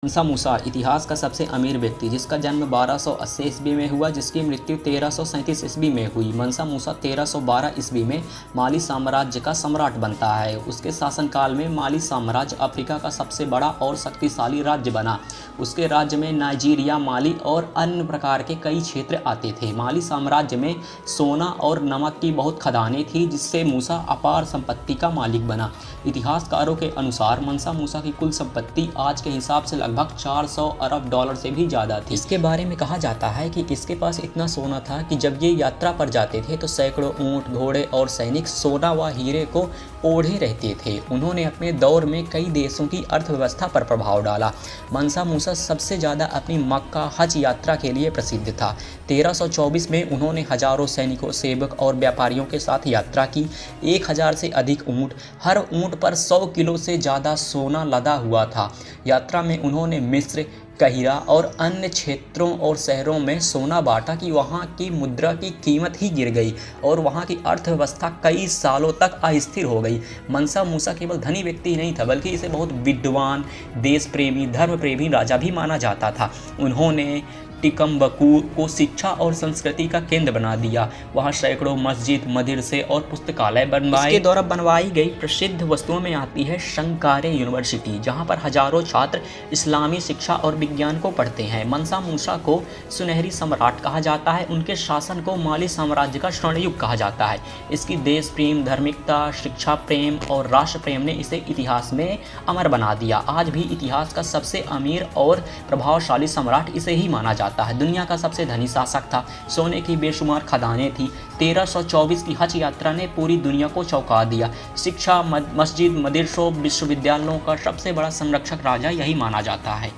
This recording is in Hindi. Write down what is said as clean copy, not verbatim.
मनसा मूसा इतिहास का सबसे अमीर व्यक्ति, जिसका जन्म 1280 ईस्वी में हुआ, जिसकी मृत्यु 1337 ईस्वी में हुई। मनसा मूसा 1312 ईस्वी में माली साम्राज्य का सम्राट बनता है। उसके शासनकाल में माली साम्राज्य अफ्रीका का सबसे बड़ा और शक्तिशाली राज्य बना। उसके राज्य में नाइजीरिया, माली और अन्य प्रकार के कई क्षेत्र आते थे। माली साम्राज्य में सोना और नमक की बहुत खदानें थी, जिससे मूसा अपार संपत्ति का मालिक बना। इतिहासकारों के अनुसार मनसा मूसा की कुल संपत्ति आज के हिसाब से लगभग 400 अरब डॉलर से भी ज़्यादा थी। इसके बारे में कहा जाता है कि इसके पास इतना सोना था कि जब ये यात्रा पर जाते थे तो सैकड़ों ऊंट, घोड़े और सैनिक सोना व हीरे को ओढ़े रहते थे। उन्होंने अपने दौर में कई देशों की अर्थव्यवस्था पर प्रभाव डाला। मनसा मूसा सबसे ज़्यादा अपनी मक्का हज यात्रा के लिए प्रसिद्ध था। 1324 में उन्होंने हजारों सैनिकों, सेवक और व्यापारियों के साथ यात्रा की। 1000 से अधिक ऊँट, हर ऊँट पर 100 किलो से ज़्यादा सोना लदा हुआ था। यात्रा में उन्होंने मिस्र, काहिरा और अन्य क्षेत्रों और शहरों में सोना बांटा कि वहाँ की मुद्रा की कीमत ही गिर गई और वहाँ की अर्थव्यवस्था कई सालों तक अस्थिर हो गई। मनसा मूसा केवल धनी व्यक्ति ही नहीं था, बल्कि इसे बहुत विद्वान, देश प्रेमी, धर्म प्रेमी राजा भी माना जाता था। उन्होंने टिकम्बकू को शिक्षा और संस्कृति का केंद्र बना दिया। वहाँ सैकड़ों मस्जिद, मदरसे और पुस्तकालय बनवाए। इसके द्वारा बनवाई गई प्रसिद्ध वस्तुओं में आती है शंकारे यूनिवर्सिटी, जहाँ पर हजारों छात्र इस्लामी शिक्षा और विज्ञान को पढ़ते हैं। मनसा मूसा को सुनहरी सम्राट कहा जाता है। उनके शासन को माली साम्राज्य का स्वर्ण युग कहा जाता है। इसकी देश प्रेम, धार्मिकता, शिक्षा प्रेम और राष्ट्र प्रेम ने इसे इतिहास में अमर बना दिया। आज भी इतिहास का सबसे अमीर और प्रभावशाली सम्राट इसे ही माना जाता है। दुनिया का सबसे धनी शासक था। सोने की बेशुमार खदानें थी। 1324 की हज यात्रा ने पूरी दुनिया को चौंका दिया। शिक्षा, मस्जिद, मदरसों, विश्वविद्यालयों का सबसे बड़ा संरक्षक राजा यही माना जाता है।